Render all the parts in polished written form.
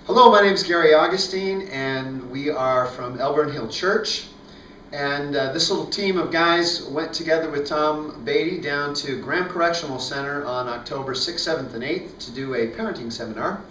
Hello, my name is Gary Augustine, and we are from Elburn Hill Church. And this little team of guys went together with Tom Beatty down to Graham Correctional Center on October 6th, 7th, and 8th to do a parenting seminar.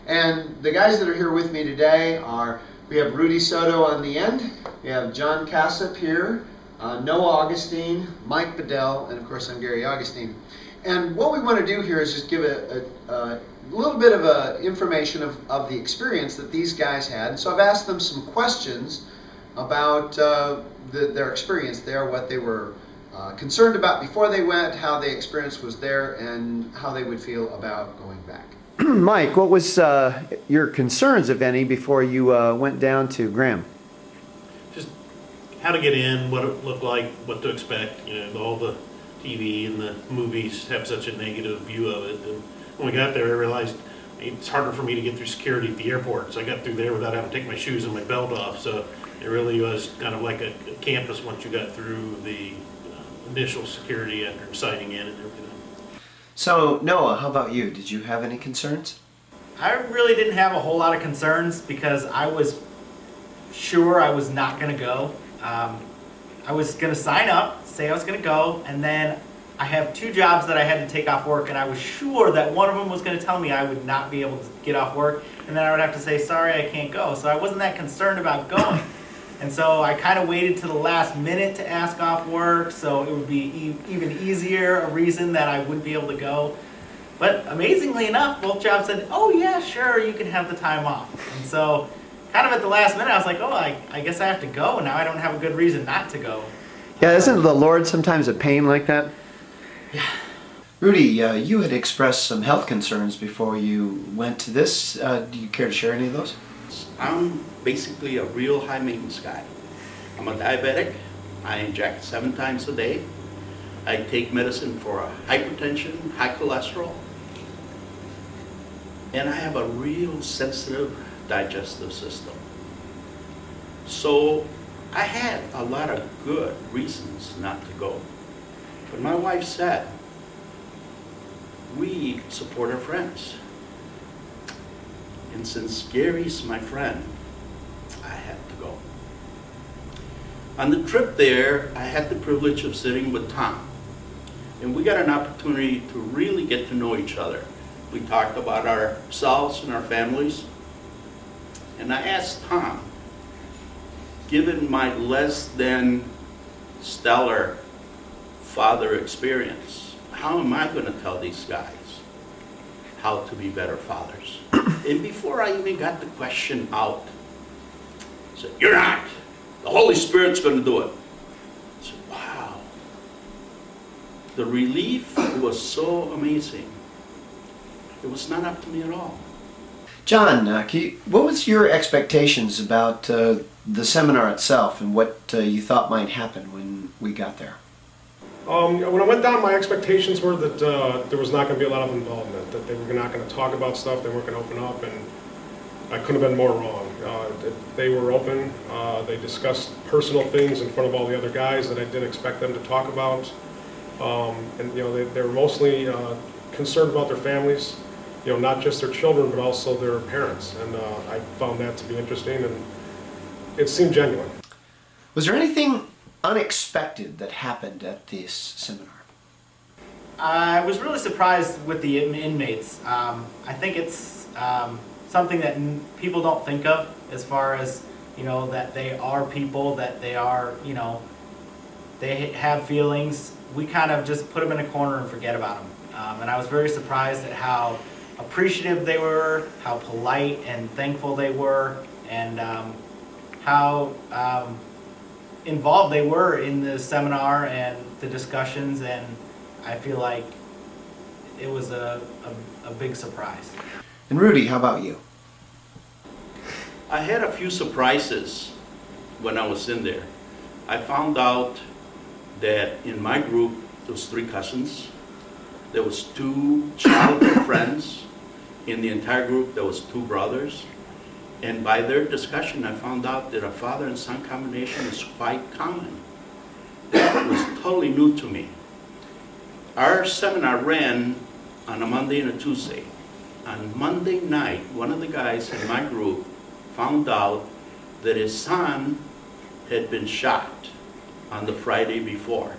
And the guys that are here with me today are, we have Rudy Soto on the end, we have John Cassip here, Noah Augustine, Mike Bedell, and of course I'm Gary Augustine. And what we want to do here is just give a little bit of information of the experience that these guys had. And so I've asked them some questions about their experience there, what they were concerned about before they went, how the experience was there, and how they would feel about going back. Mike, what was your concerns, if any, before you went down to Graham? Just how to get in, what it looked like, what to expect. You know, all the TV and the movies have such a negative view of it. And when we got there, I realized it's harder for me to get through security at the airport. So I got through there without having to take my shoes and my belt off. So it really was kind of like a campus once you got through the initial security after signing in and everything. So Noah, how about you? Did you have any concerns? I really didn't have a whole lot of concerns because I was sure I was not going to go. I was going to sign up, say I was going to go, and then I have 2 jobs that I had to take off work, and I was sure that one of them was going to tell me I would not be able to get off work, and then I would have to say, sorry, I can't go. So I wasn't that concerned about going. And so I kind of waited to the last minute to ask off work, so it would be even easier a reason that I wouldn't be able to go. But amazingly enough, both jobs said, oh yeah, sure, you can have the time off. And so kind of at the last minute, I was like, oh, I guess I have to go, and now I don't have a good reason not to go. Yeah, isn't the Lord sometimes a pain like that? Yeah. Rudy, you had expressed some health concerns before you went to this. Do you care to share any of those? I'm basically a real high maintenance guy. I'm a diabetic. I inject 7 times a day. I take medicine for hypertension, high cholesterol. And I have a real sensitive digestive system. So I had a lot of good reasons not to go. But my wife said, we support our friends. And since Gary's my friend, I had to go. On the trip there, I had the privilege of sitting with Tom. And we got an opportunity to really get to know each other. We talked about ourselves and our families. And I asked Tom, given my less than stellar father experience, how am I going to tell these guys how to be better fathers? And before I even got the question out, I said, you're not. The Holy Spirit's going to do it. I said, wow. The relief was so amazing. It was not up to me at all. John, what was your expectations about the seminar itself and what you thought might happen when we got there? When I went down, my expectations were that there was not going to be a lot of involvement, that they were not going to talk about stuff, they weren't going to open up, and I couldn't have been more wrong. They were open, they discussed personal things in front of all the other guys that I didn't expect them to talk about, and you know, they were mostly concerned about their families, you know, not just their children, but also their parents, and I found that to be interesting, and it seemed genuine. Was there anything unexpected that happened at this seminar? I was really surprised with the inmates. I think it's something that people don't think of as far as, you know, that they are people, that they are, you know, they have feelings. We kind of just put them in a corner and forget about them. And I was very surprised at how appreciative they were, how polite and thankful they were, and how involved they were in the seminar and the discussions, and I feel like it was a big surprise. And Rudy, how about you? I had a few surprises when I was in there. I found out that in my group there was 3 cousins. There was 2 childhood friends. In the entire group there was 2 brothers. And by their discussion I found out that a father and son combination is quite common. That was totally new to me. Our seminar ran on a Monday and a Tuesday. on Monday night, one of the guys in my group found out that his son had been shot on the Friday before.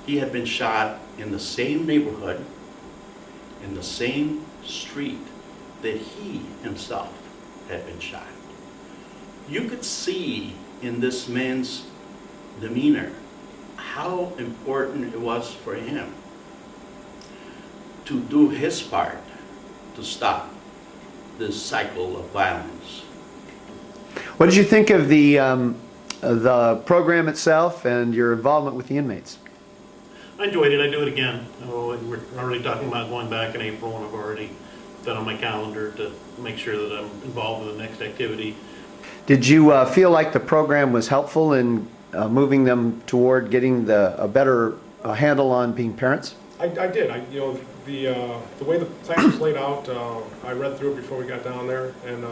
He had been shot in the same neighborhood, in the same street that he himself had been shot. You could see in this man's demeanor how important it was for him to do his part to stop this cycle of violence. What did you think of the program itself and your involvement with the inmates? I enjoyed it. I do it again. Oh, and we're already talking about going back in April, and I've already done on my calendar to make sure that I'm involved in the next activity. Did you feel like the program was helpful in moving them toward getting a better handle on being parents? I did. You know, the way the plan was laid out, I read through it before we got down there, and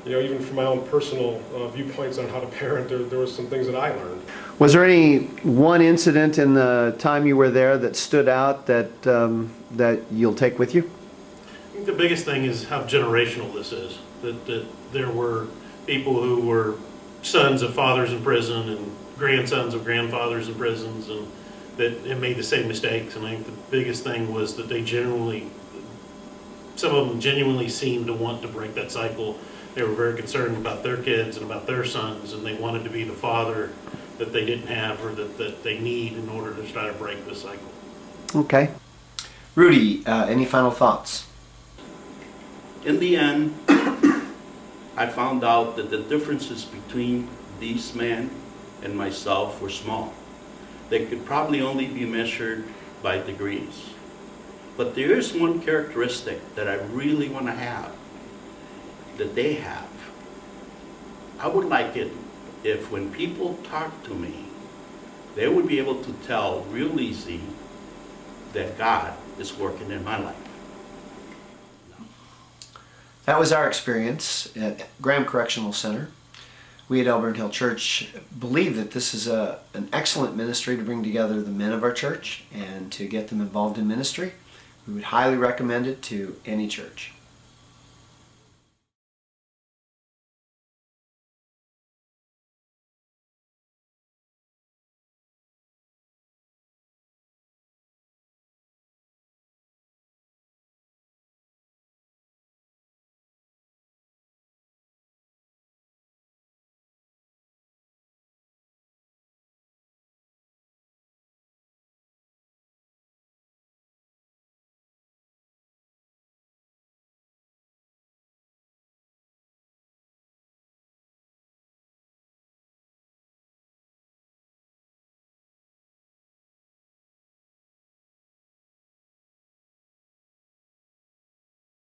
you know, even from my own personal viewpoints on how to parent, there was some things that I learned. Was there any one incident in the time you were there that stood out that that you'll take with you? I think the biggest thing is how generational this is. That there were people who were sons of fathers in prison and grandsons of grandfathers in prisons, and that had made the same mistakes. And I think the biggest thing was that some of them genuinely seemed to want to break that cycle. They were very concerned about their kids and about their sons, and they wanted to be the father that they didn't have or that they need in order to try to break the cycle. Okay. Rudy, any final thoughts? In the end, I found out that the differences between these men and myself were small. They could probably only be measured by degrees. But there is one characteristic that I really want to have, that they have. I would like it if when people talk to me, they would be able to tell real easy that God is working in my life. That was our experience at Graham Correctional Center. We at Elburn Hill Church believe that this is an excellent ministry to bring together the men of our church and to get them involved in ministry. We would highly recommend it to any church.